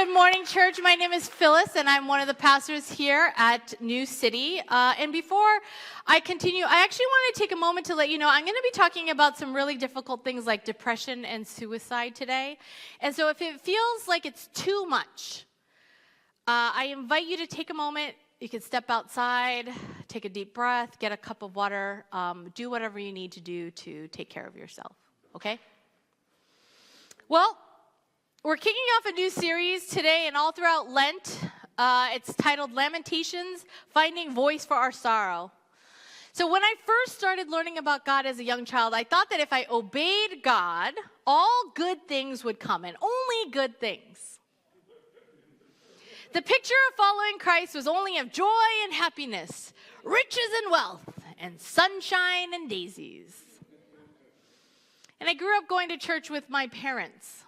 Good morning, church. My name is Phyllis, and I'm one of the pastors here at New City. And before I continue, I actually want to take a moment to let you know I'm going to be talking about some really difficult things like depression and suicide today. And so if it feels like it's too much, I invite you to take a moment. You can step outside, take a deep breath, get a cup of water, do whatever you need to do to take care of yourself, okay? Well, we're kicking off a new series today and all throughout Lent. It's titled Lamentations, Finding Voice for Our Sorrow. So when I first started learning about God as a young child, I thought that if I obeyed God, all good things would come, and only good things. The picture of following Christ was only of joy and happiness, riches and wealth, and sunshine and daisies. And I grew up going to church with my parents.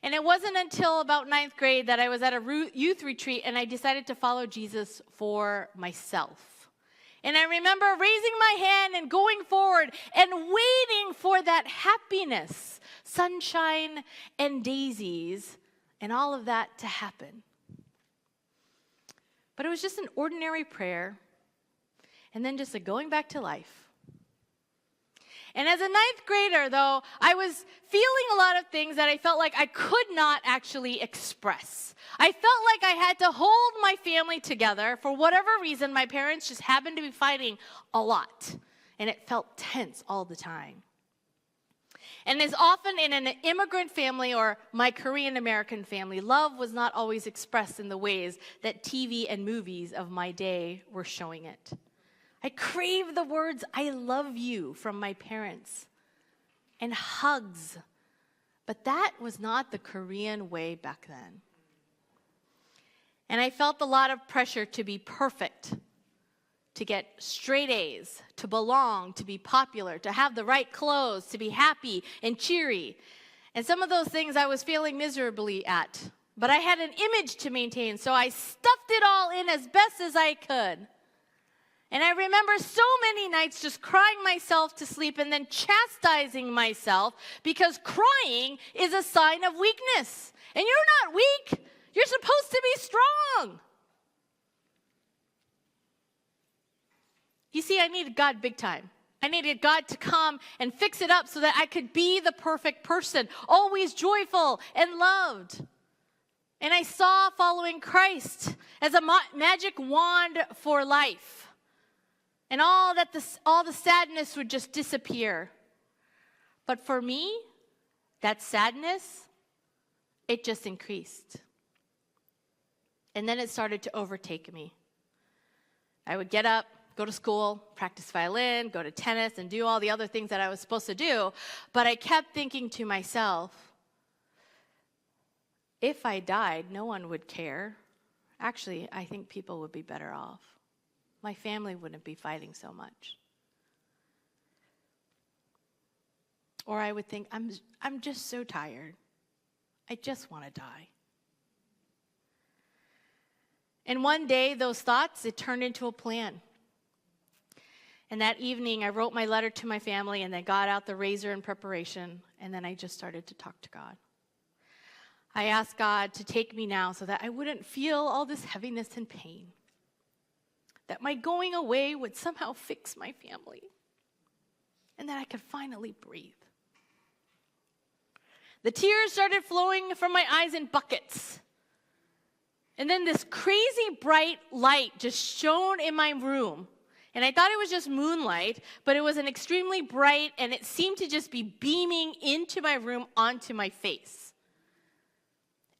And it wasn't until about 9th grade that I was at a youth retreat and I decided to follow Jesus for myself. And I remember raising my hand and going forward and waiting for that happiness, sunshine and daisies, and all of that to happen. But it was just an ordinary prayer and then just a going back to life. And as a 9th grader, though, I was feeling a lot of things that I felt like I could not actually express. I felt like I had to hold my family together. For whatever reason, my parents just happened to be fighting a lot. And it felt tense all the time. And as often in an immigrant family or my Korean American family, love was not always expressed in the ways that TV and movies of my day were showing it. I crave the words, I love you, from my parents, and hugs. But that was not the Korean way back then. And I felt a lot of pressure to be perfect, to get straight A's, to belong, to be popular, to have the right clothes, to be happy and cheery. And some of those things I was failing miserably at. But I had an image to maintain, so I stuffed it all in as best as I could. And I remember so many nights just crying myself to sleep and then chastising myself because crying is a sign of weakness. And you're not weak. You're supposed to be strong. You see, I needed God big time. I needed God to come and fix it up so that I could be the perfect person, always joyful and loved. And I saw following Christ as a magic wand for life. And all the sadness would just disappear. But for me, that sadness, it just increased. And then it started to overtake me. I would get up, go to school, practice violin, go to tennis, and do all the other things that I was supposed to do. But I kept thinking to myself, if I died, no one would care. Actually, I think people would be better off. My family wouldn't be fighting so much. Or I would think, I'm just so tired. I just want to die. And one day, those thoughts, it turned into a plan. And that evening, I wrote my letter to my family and then got out the razor in preparation. And then I just started to talk to God. I asked God to take me now so that I wouldn't feel all this heaviness and pain. That my going away would somehow fix my family, and that I could finally breathe. The tears started flowing from my eyes in buckets. And then this crazy bright light just shone in my room. And I thought it was just moonlight, but it was an extremely bright, and it seemed to just be beaming into my room onto my face.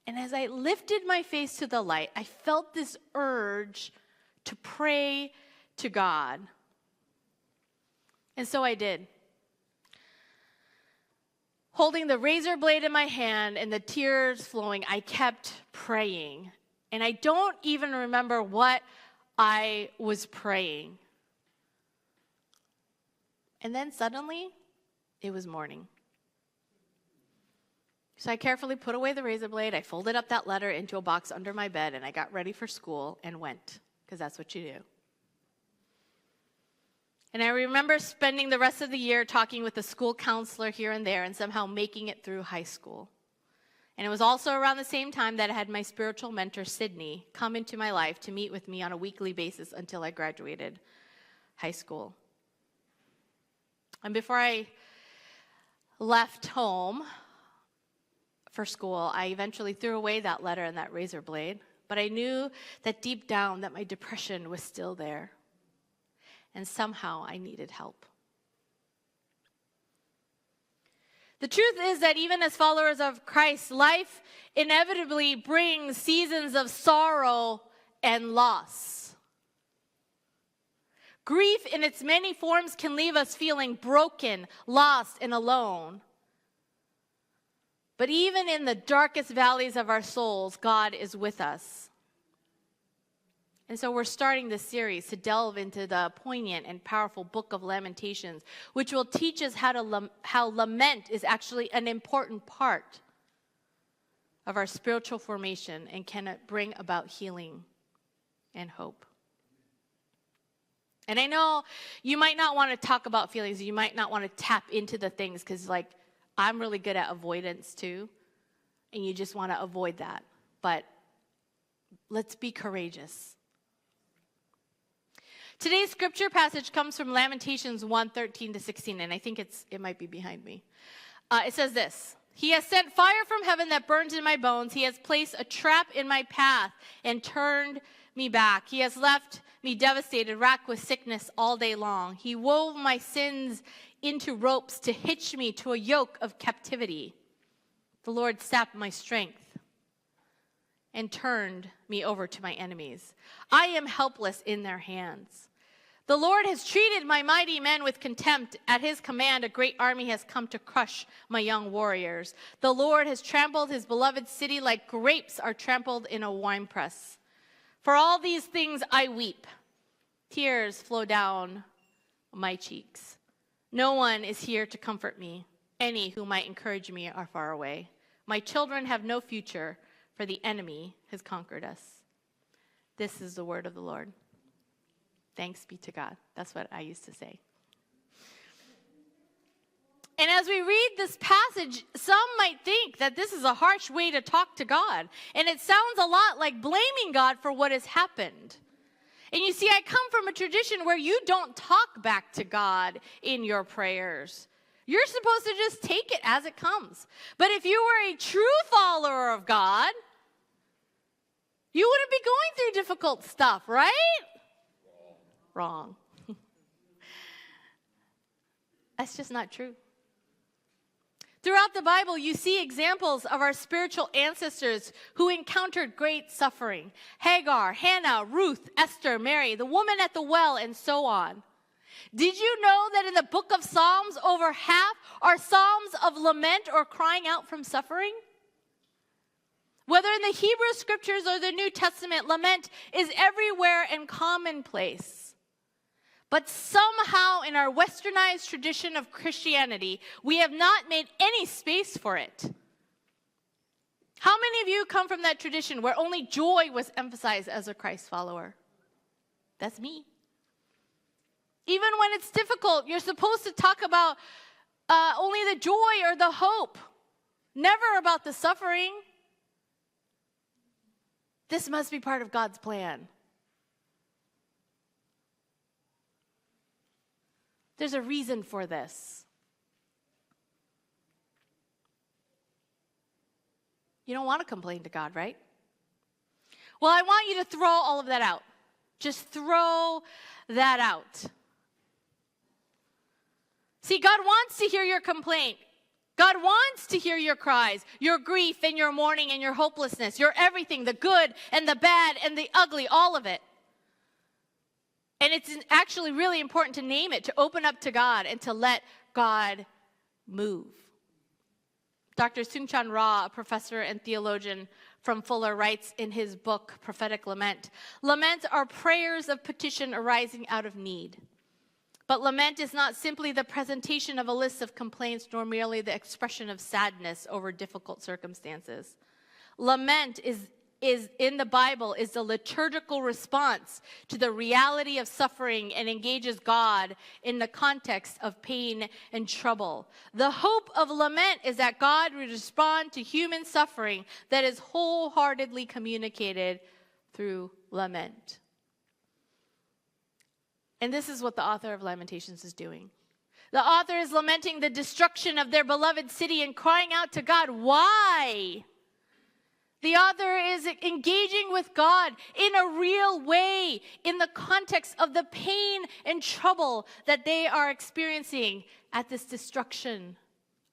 And as I lifted my face to the light, I felt this urge to pray to God. And so I did. Holding the razor blade in my hand and the tears flowing, I kept praying. And I don't even remember what I was praying. And then suddenly, it was morning. So I carefully put away the razor blade, I folded up that letter into a box under my bed, and I got ready for school and went. Because that's what you do. And I remember spending the rest of the year talking with the school counselor here and there and somehow making it through high school. And it was also around the same time that I had my spiritual mentor, Sydney, come into my life to meet with me on a weekly basis until I graduated high school. And before I left home for school, I eventually threw away that letter and that razor blade. But I knew that deep down that my depression was still there. And somehow I needed help. The truth is that even as followers of Christ, life inevitably brings seasons of sorrow and loss. Grief in its many forms can leave us feeling broken, lost, and alone. But even in the darkest valleys of our souls, God is with us. And so we're starting this series to delve into the poignant and powerful book of Lamentations, which will teach us how lament is actually an important part of our spiritual formation and can bring about healing and hope. And I know you might not want to talk about feelings. You might not want to tap into the things because, like, I'm really good at avoidance too, and you just want to avoid that. But let's be courageous. Today's scripture passage comes from Lamentations 1:13-16, and I think it might be behind me. It says this: He has sent fire from heaven that burns in my bones. He has placed a trap in my path and turned me back. He has left me devastated, racked with sickness all day long. He wove my sins into ropes to hitch me to a yoke of captivity. The Lord sapped my strength and turned me over to my enemies. I am helpless in their hands. The Lord has treated my mighty men with contempt. At his command, a great army has come to crush my young warriors. The Lord has trampled his beloved city like grapes are trampled in a winepress. For all these things I weep. Tears flow down my cheeks. No one is here to comfort me. Any who might encourage me are far away. My children have no future, for the enemy has conquered us. This is the word of the Lord. Thanks be to God. That's what I used to say. And as we read this passage, some might think that this is a harsh way to talk to God. And it sounds a lot like blaming God for what has happened. And you see, I come from a tradition where you don't talk back to God in your prayers. You're supposed to just take it as it comes. But if you were a true follower of God, you wouldn't be going through difficult stuff, right? Wrong. That's just not true. Throughout the Bible, you see examples of our spiritual ancestors who encountered great suffering. Hagar, Hannah, Ruth, Esther, Mary, the woman at the well, and so on. Did you know that in the book of Psalms, over half are psalms of lament or crying out from suffering? Whether in the Hebrew scriptures or the New Testament, lament is everywhere and commonplace. But somehow in our westernized tradition of Christianity, we have not made any space for it. How many of you come from that tradition where only joy was emphasized as a Christ follower? That's me. Even when it's difficult, you're supposed to talk about only the joy or the hope, never about the suffering. This must be part of God's plan. There's a reason for this. You don't want to complain to God, right? Well, I want you to throw all of that out. Just throw that out. See, God wants to hear your complaint. God wants to hear your cries, your grief and your mourning and your hopelessness, your everything, the good and the bad and the ugly, all of it. And it's actually really important to name it, to open up to God and to let God move. Dr. Seung-Chan Rah, a professor and theologian from Fuller, writes in his book, Prophetic Lament, laments are prayers of petition arising out of need. But lament is not simply the presentation of a list of complaints, nor merely the expression of sadness over difficult circumstances. Lament is is in the Bible is the liturgical response to the reality of suffering and engages God in the context of pain and trouble. The hope of lament is that God would respond to human suffering that is wholeheartedly communicated through lament. And this is what the author of Lamentations is doing. The author is lamenting the destruction of their beloved city and crying out to God, why? The author is engaging with God in a real way in the context of the pain and trouble that they are experiencing at this destruction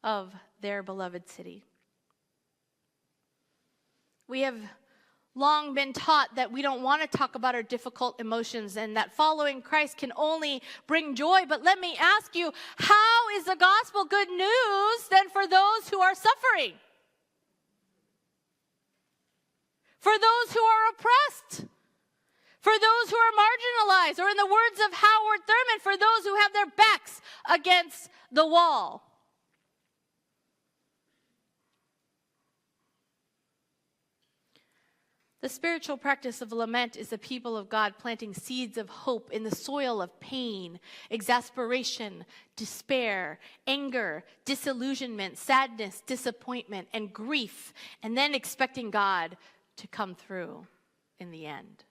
of their beloved city. We have long been taught that we don't want to talk about our difficult emotions and that following Christ can only bring joy. But let me ask you, how is the gospel good news then for those who are suffering? For those who are oppressed, for those who are marginalized, or in the words of Howard Thurman, for those who have their backs against the wall. The spiritual practice of lament is the people of God planting seeds of hope in the soil of pain, exasperation, despair, anger, disillusionment, sadness, disappointment, and grief, and then expecting God to come through in the end.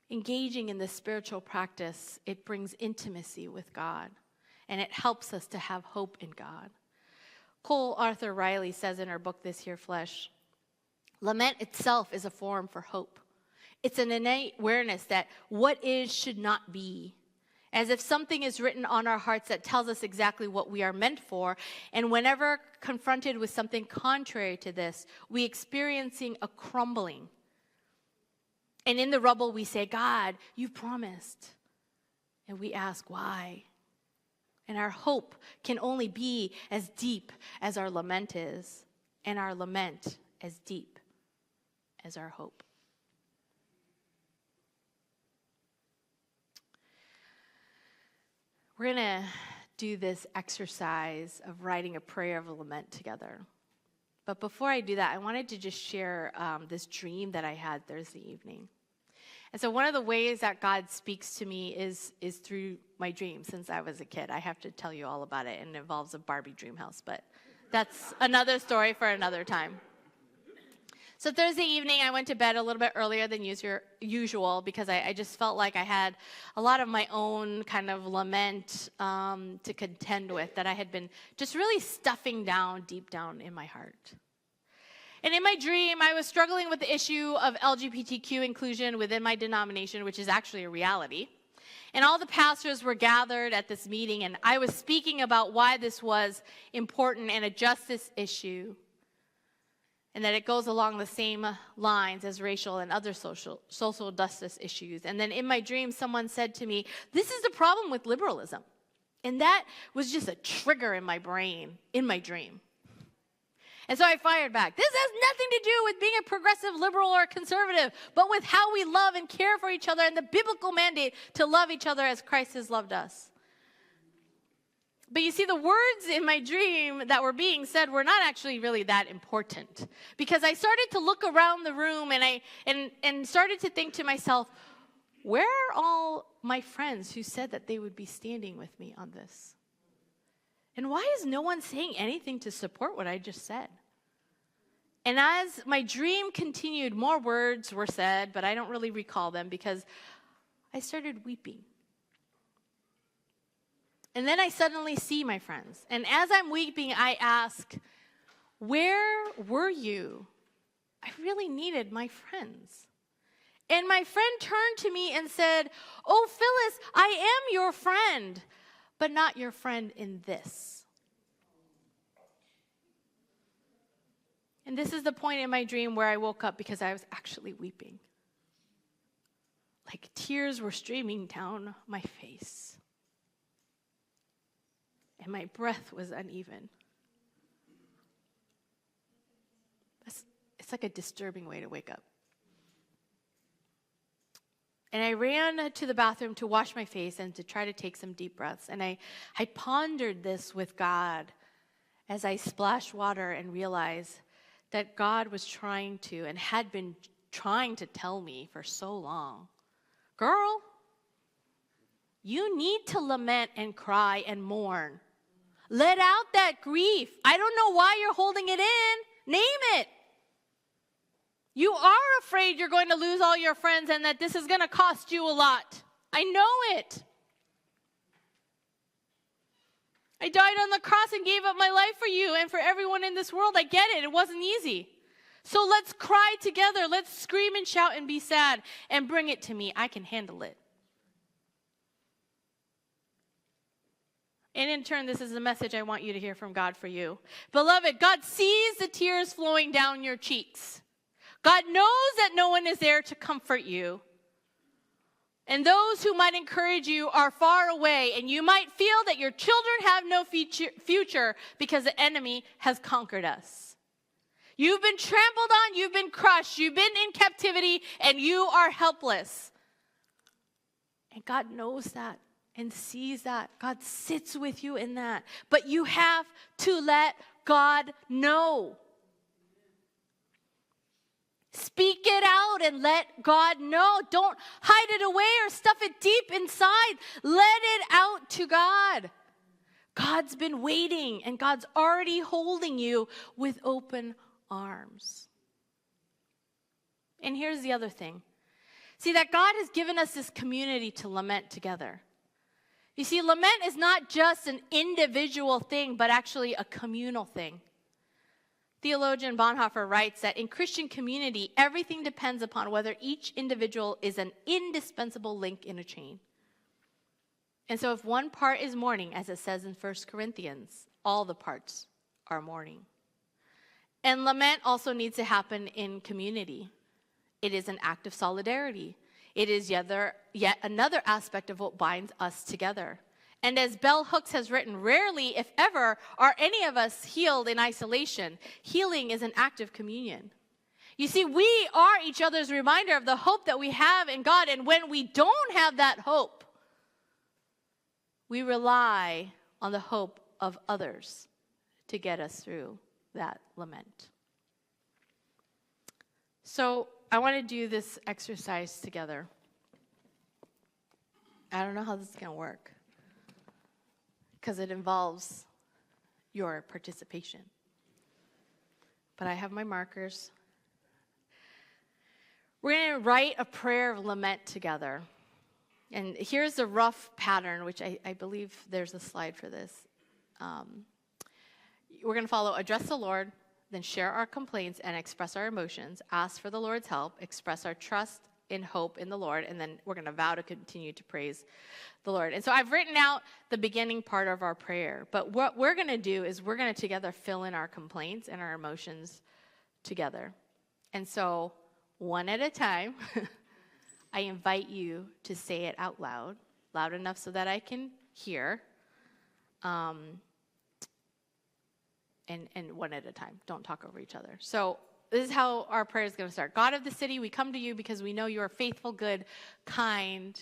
Engaging in this spiritual practice, it brings intimacy with God, and it helps us to have hope in God. Cole Arthur Riley says in her book, This Here Flesh, lament itself is a form for hope. It's an innate awareness that what is should not be, as if something is written on our hearts that tells us exactly what we are meant for. And whenever confronted with something contrary to this, we experiencing a crumbling. And in the rubble, we say, God, you promised. And we ask, why? And our hope can only be as deep as our lament is, and our lament as deep as our hope. We're going to do this exercise of writing a prayer of lament together. But before I do that, I wanted to just share this dream that I had Thursday evening. And so one of the ways that God speaks to me is through my dreams since I was a kid. I have to tell you all about it, and it involves a Barbie dream house, but that's another story for another time. So Thursday evening, I went to bed a little bit earlier than usual because I just felt like I had a lot of my own kind of lament to contend with that I had been just really stuffing down deep down in my heart. And in my dream, I was struggling with the issue of LGBTQ inclusion within my denomination, which is actually a reality. And all the pastors were gathered at this meeting, and I was speaking about why this was important and a justice issue, and that it goes along the same lines as racial and other social justice issues. And then in my dream, someone said to me, this is the problem with liberalism. And that was just a trigger in my brain, in my dream. And so I fired back. This has nothing to do with being a progressive, liberal, or conservative, but with how we love and care for each other and the biblical mandate to love each other as Christ has loved us. But you see, the words in my dream that were being said were not actually really that important, because I started to look around the room and started to think to myself, where are all my friends who said that they would be standing with me on this? And why is no one saying anything to support what I just said? And as my dream continued, more words were said, but I don't really recall them because I started weeping. And then I suddenly see my friends. And as I'm weeping, I ask, where were you? I really needed my friends. And my friend turned to me and said, oh, Phyllis, I am your friend, but not your friend in this. And this is the point in my dream where I woke up because I was actually weeping. Like tears were streaming down my face. And my breath was uneven. It's like a disturbing way to wake up. And I ran to the bathroom to wash my face and to try to take some deep breaths. And I pondered this with God as I splashed water and realized that God was trying to and had been trying to tell me for so long, girl, you need to lament and cry and mourn. Let out that grief. I don't know why you're holding it in. Name it. You are afraid you're going to lose all your friends and that this is going to cost you a lot. I know it. I died on the cross and gave up my life for you and for everyone in this world. I get it. It wasn't easy. So let's cry together. Let's scream and shout and be sad and bring it to me. I can handle it. And in turn, this is the message I want you to hear from God for you. Beloved, God sees the tears flowing down your cheeks. God knows that no one is there to comfort you. And those who might encourage you are far away, and you might feel that your children have no future because the enemy has conquered us. You've been trampled on, you've been crushed, you've been in captivity, and you are helpless. And God knows that and sees that. God sits with you in that. But you have to let God know. Speak it out and let God know. Don't hide it away or stuff it deep inside. Let it out to God. God's been waiting, and God's already holding you with open arms. And here's the other thing. See, that God has given us this community to lament together. You see, lament is not just an individual thing, but actually a communal thing. Theologian Bonhoeffer writes that in Christian community, everything depends upon whether each individual is an indispensable link in a chain. And so if one part is mourning, as it says in 1 Corinthians, all the parts are mourning. And lament also needs to happen in community. It is an act of solidarity. It is yet another aspect of what binds us together. And as Bell Hooks has written, rarely, if ever, are any of us healed in isolation. Healing is an act of communion. You see, we are each other's reminder of the hope that we have in God. And when we don't have that hope, we rely on the hope of others to get us through that lament. So I want to do this exercise together. I don't know how this is going to work, because it involves your participation. But I have my markers. We're going to write a prayer of lament together. And here's a rough pattern, which I believe there's a slide for this. We're going to follow address the Lord, then share our complaints and express our emotions, ask for the Lord's help, express our trust and hope in the Lord, and then we're going to vow to continue to praise the Lord. And so I've written out the beginning part of our prayer, but what we're going to do is we're going to together fill in our complaints and our emotions together. And so one at a time, I invite you to say it out loud enough so that I can hear, and one at a time. Don't talk over each other. So this is how our prayer is going to start. God of the city, we come to you because we know you are faithful, good, kind,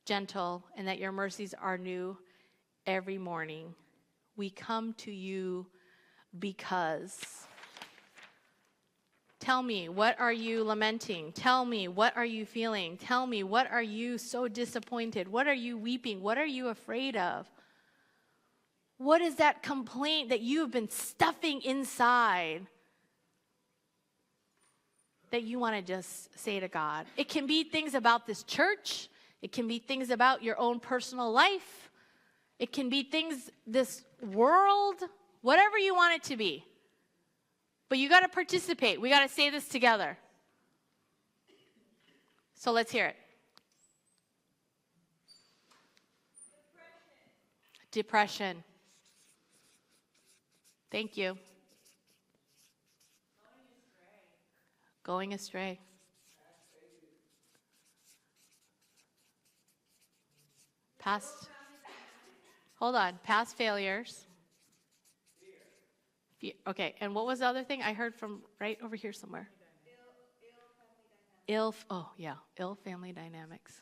gentle, and that your mercies are new every morning. We come to you because. Tell me, what are you lamenting? Tell me, what are you feeling? Tell me, what are you so disappointed? What are you weeping? What are you afraid of? What is that complaint that you have been stuffing inside that you want to just say to God? It can be things about this church. It can be things about your own personal life. It can be things, this world, whatever you want it to be. But you got to participate. We got to say this together. So let's hear it. Depression. Thank you. Going astray. Past. Hold on. Past failures. Okay, and what was the other thing I heard from right over here somewhere? Ill family dynamics.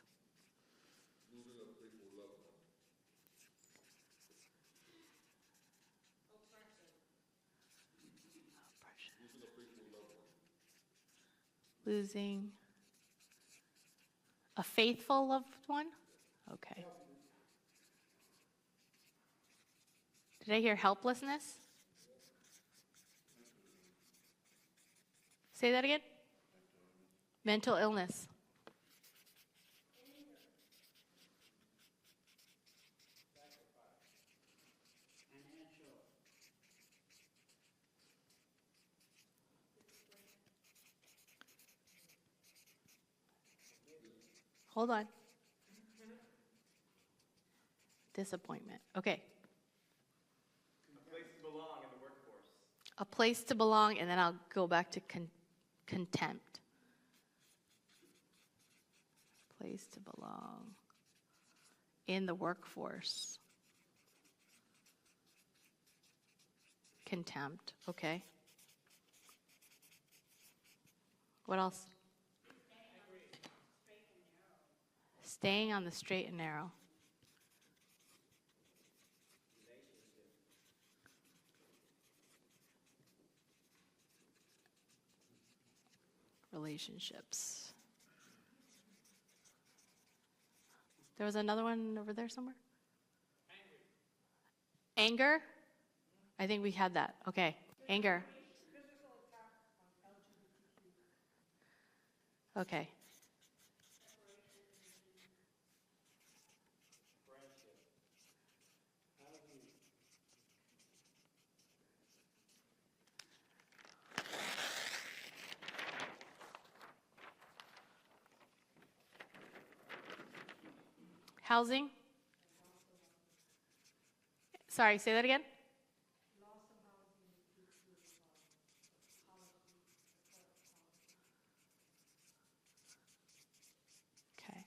Losing a faithful loved one? Okay. Did I hear helplessness? Say that again. Mental illness. Hold on. Disappointment. Okay. A place to belong in the workforce. A place to belong, and then I'll go back to contempt. Place to belong in the workforce. Contempt. Okay. What else? Staying on the straight and narrow. Relationships. There was another one over there somewhere? Anger? I think we had that. Okay. Anger. Okay. Housing? Sorry, say that again? Okay.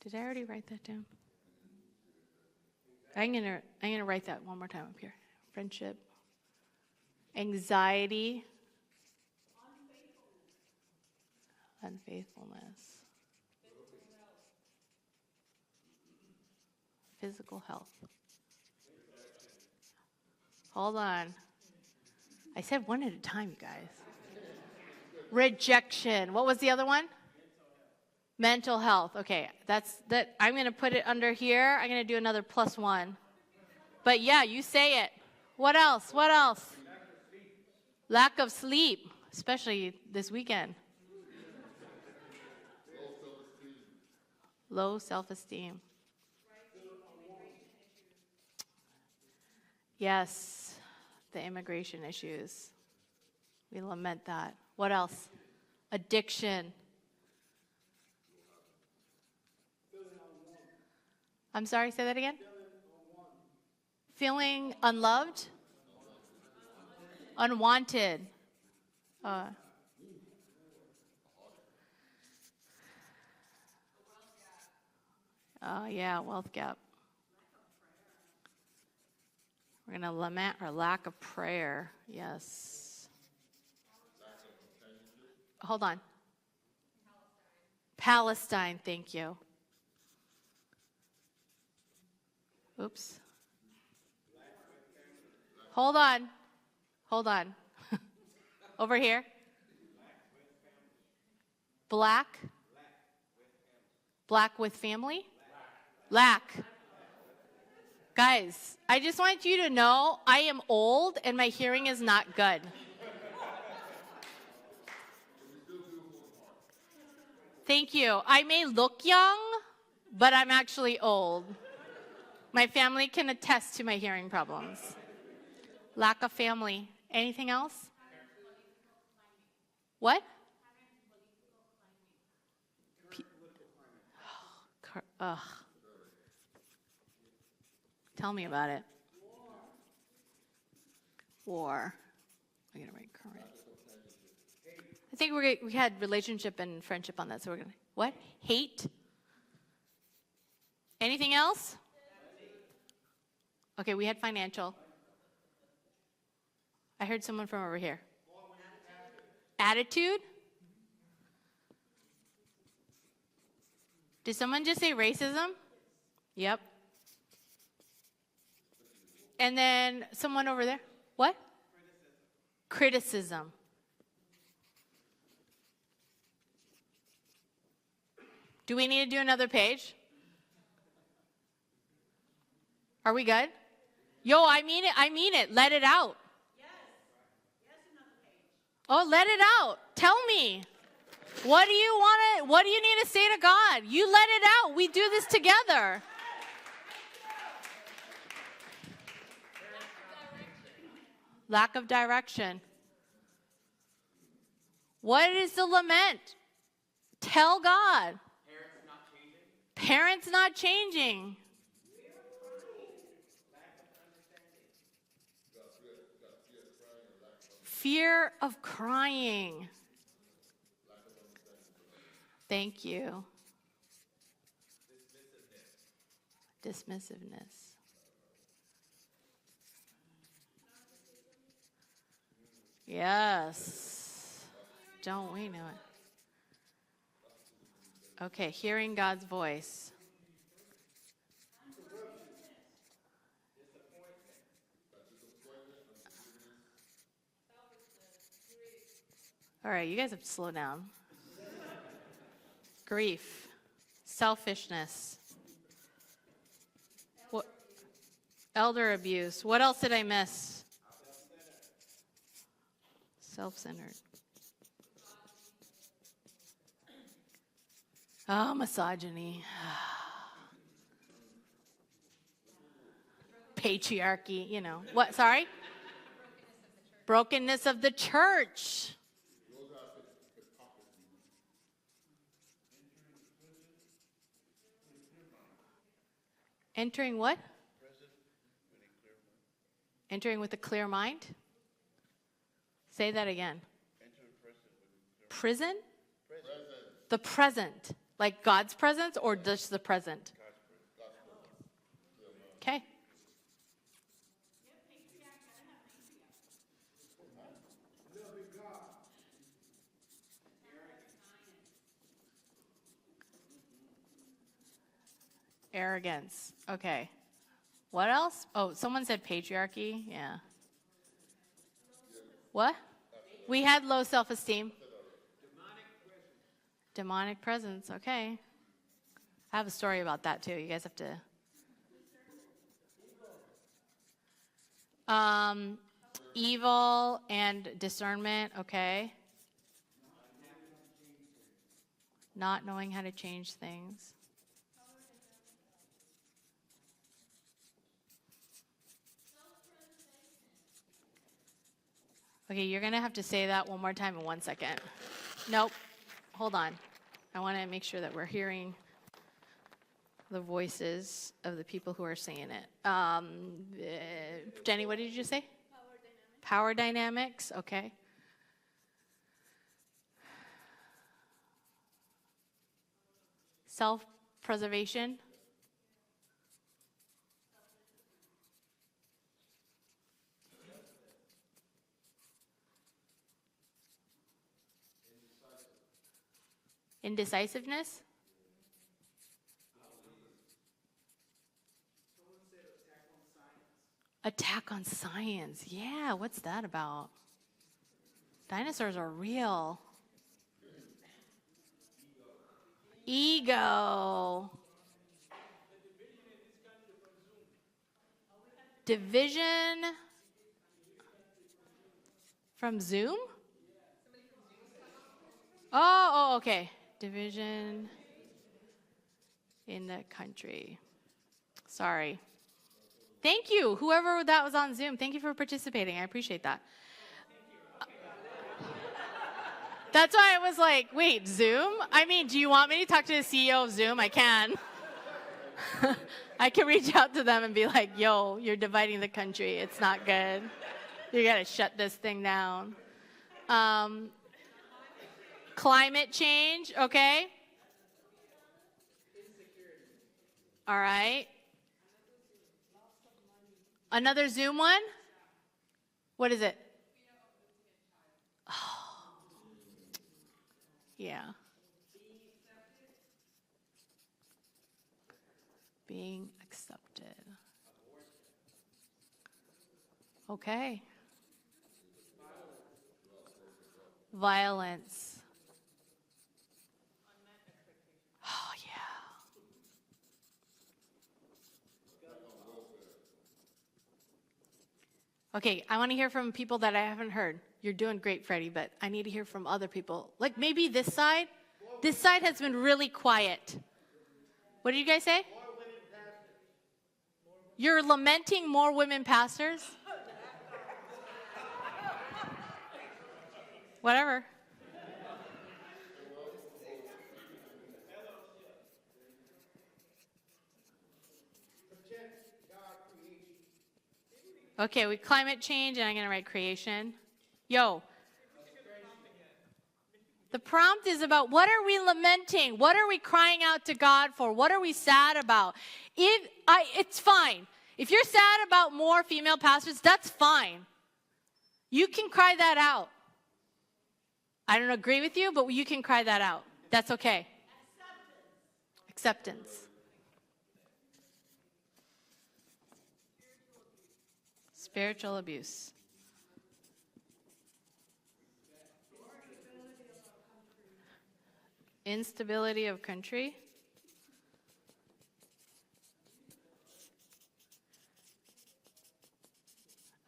Did I already write that down? I'm gonna write that one more time up here. Friendship. Anxiety. Unfaithfulness. Physical health. Hold on. I said one at a time, you guys. Rejection. What was the other one? Mental health. Okay, that's that. I'm going to put it under here. I'm going to do another +1. But yeah, you say it. What else? What else? Lack of sleep, especially this weekend. Low self-esteem. Yes, the immigration issues. We lament that. What else? Addiction. I'm sorry, say that again? Feeling unloved? Unwanted. Yeah, wealth gap. We're going to lament our lack of prayer. Yes. Hold on. Palestine, thank you. Oops. Hold on. Hold on. Over here. Black. Black with family? Lack. Guys, I just want you to know I am old and my hearing is not good. Thank you. I may look young, but I'm actually old. My family can attest to my hearing problems. Lack of family. Anything else? What? Ugh. Tell me about it. War. I'm going to write current. I think we had relationship and friendship on that, so we're going to... What? Hate? Anything else? Okay, we had financial. I heard someone from over here. Attitude? Did someone just say racism? Yep. And then someone over there. What? criticism. Do we need to do another page? Are we good? Yo, I mean it. I mean it. Let it out. Yes. Yes, another page. Oh, let it out. Tell me. What do you need to say to God? You let it out. We do this together. Lack of direction. What is the lament? Tell God. Parents not changing. Fear of crying. Thank you. Dismissiveness. Yes. Don't we know it? Okay, hearing God's voice. All right, you guys have to slow down. Grief. Selfishness. What? Elder abuse. What else did I miss? Self-centered. Oh, misogyny. Patriarchy, you know. What, sorry? Brokenness of the church. Entering what? Entering with a clear mind? Say that again. Prison? The present. Like God's presence or just the present? Okay. Arrogance. Okay. What else? Oh, someone said patriarchy. Yeah. What? We had low self-esteem. Demonic presence. Okay. I have a story about that too. You guys have to. Evil and discernment. Okay. Not knowing how to change things. Okay, you're going to have to say that one more time in 1 second. Nope. Hold on. I want to make sure that we're hearing the voices of the people who are saying it. Jenny, what did you just say? Power dynamics. Okay. Self-preservation. Indecisiveness? Attack on science. Yeah, what's that about? Dinosaurs are real. Ego. Division from Zoom? Oh, okay. Division in the country. Sorry. Thank you, whoever that was on Zoom. Thank you for participating. I appreciate that. That's why I was like, wait, Zoom? I mean, do you want me to talk to the CEO of Zoom? I can. I can reach out to them and be like, yo, you're dividing the country. It's not good. You got to shut this thing down. Climate change, okay? All right. Another Zoom one? What is it? Oh. Yeah. Being accepted. Violence. Oh, yeah. Okay, I want to hear from people that I haven't heard. You're doing great, Freddie, but I need to hear from other people. Like maybe this side. This side has been really quiet. What did you guys say? More women pastors. You're lamenting more women pastors? Whatever. Protect God creation. Okay, we climate change, and I'm going to write creation. Yo. The prompt is about what are we lamenting? What are we crying out to God for? What are we sad about? It's fine. If you're sad about more female pastors, that's fine. You can cry that out. I don't agree with you, but you can cry that out. That's okay. Acceptance. Spiritual abuse. Instability of country.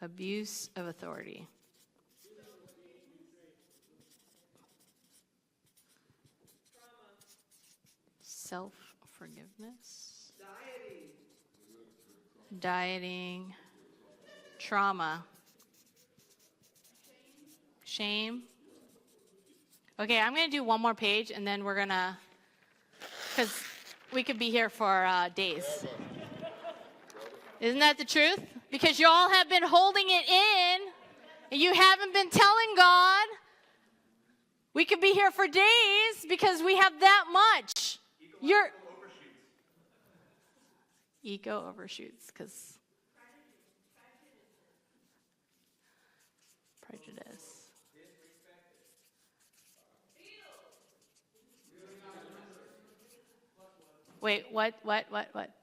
Abuse of authority. Self-forgiveness. Dieting. Trauma. Shame. Okay, I'm going to do one more page, and then we're going to, because we could be here for days. Isn't that the truth? Because you all have been holding it in, and you haven't been telling God. We could be here for days because we have that much. Ego overshoots, because prejudice. Wait, what?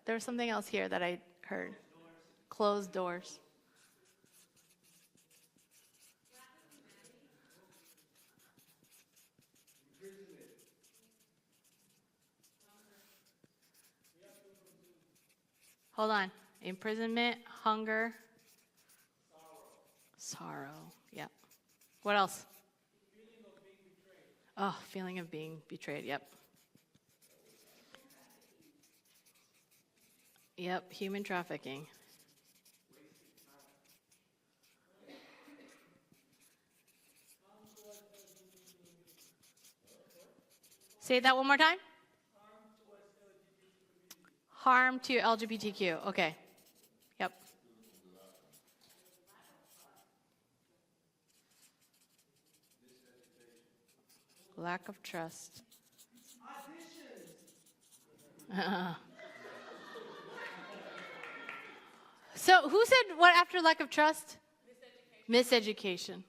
There's something else here that I heard. Closed doors. Hold on. Imprisonment, hunger, sorrow. Yep. What else? Oh, feeling of being betrayed. Yep. Yep, human trafficking. Say that one more time. Harm to LGBTQ. Okay. Yep. Lack of trust. So who said what after lack of trust? Miseducation.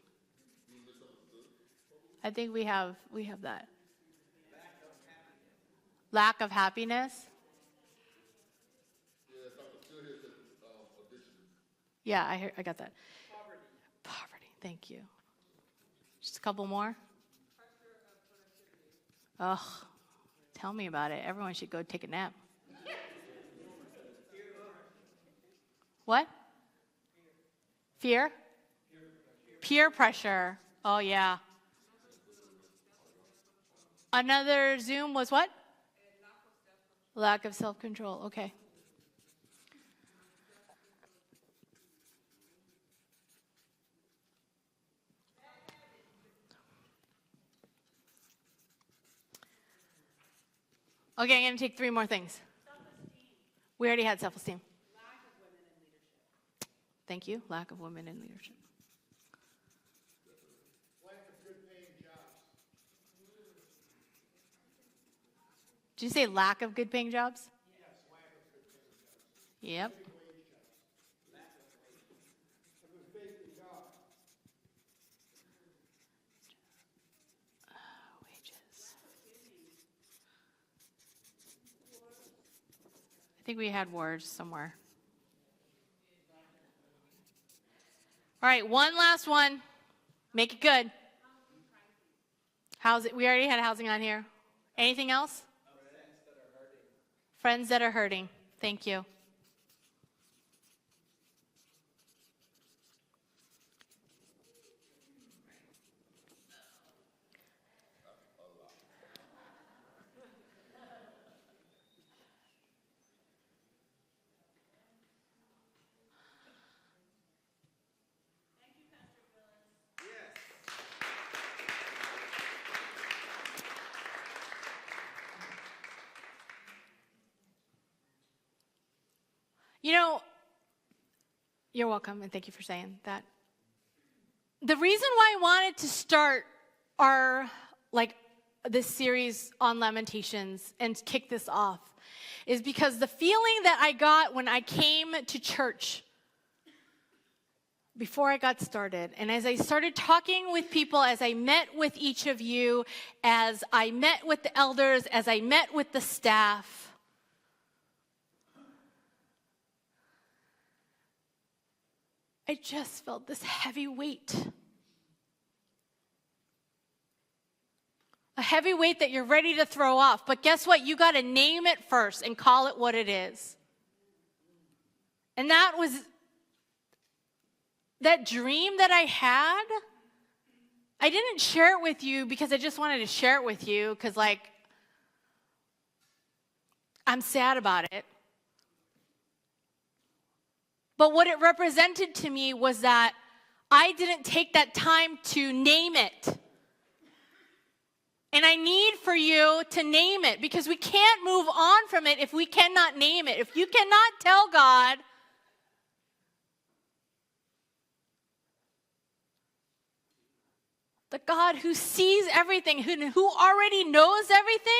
I think we have that. Lack of happiness. Yeah, I got that. Poverty. Thank you. Just a couple more. Ugh. Tell me about it. Everyone should go take a nap. What? Fear? Peer pressure. Oh, yeah. Another Zoom was what? Lack of self-control. Okay. Okay, I'm going to take 3 more things. We already had self-esteem. Lack of women in leadership. Thank you. Lack of women in leadership. Lack of good paying jobs. Did you say lack of good paying jobs? Yes, lack of good paying jobs. Yep. Big wage jobs. Lack of faith in God. Wages. I think we had words somewhere. All right, one last one. Make it good. We already had housing on here. Anything else? Friends that are hurting. Thank you. You know, you're welcome, and thank you for saying that. The reason why I wanted to start this series on Lamentations and kick this off is because the feeling that I got when I came to church before I got started, and as I started talking with people, as I met with each of you, as I met with the elders, as I met with the staff, I just felt this heavy weight. A heavy weight that you're ready to throw off. But guess what? You got to name it first and call it what it is. And that dream that I had. I didn't share it with you because I just wanted to share it with you because, I'm sad about it. But what it represented to me was that I didn't take that time to name it. And I need for you to name it because we can't move on from it if we cannot name it. If you cannot tell God, the God who sees everything, who already knows everything,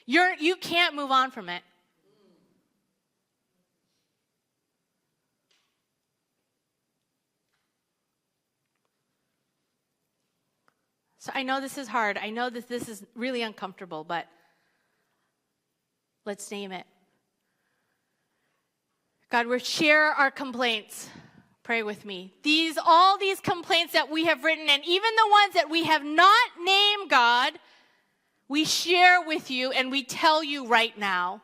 you can't move on from it. So I know this is hard. I know that this is really uncomfortable, but let's name it. God, we share our complaints. Pray with me. All these complaints that we have written, and even the ones that we have not named, God, we share with you and we tell you right now.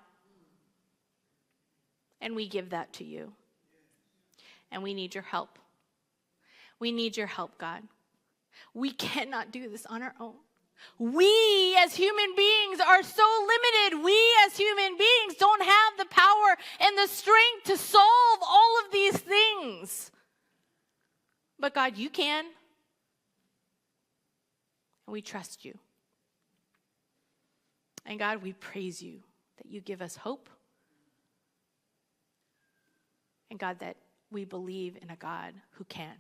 And we give that to you. And we need your help. We need your help, God. We cannot do this on our own. We as human beings are so limited. We as human beings don't have the power and the strength to solve all of these things. But God, you can. And we trust you. And God, we praise you that you give us hope. And God, that we believe in a God who can.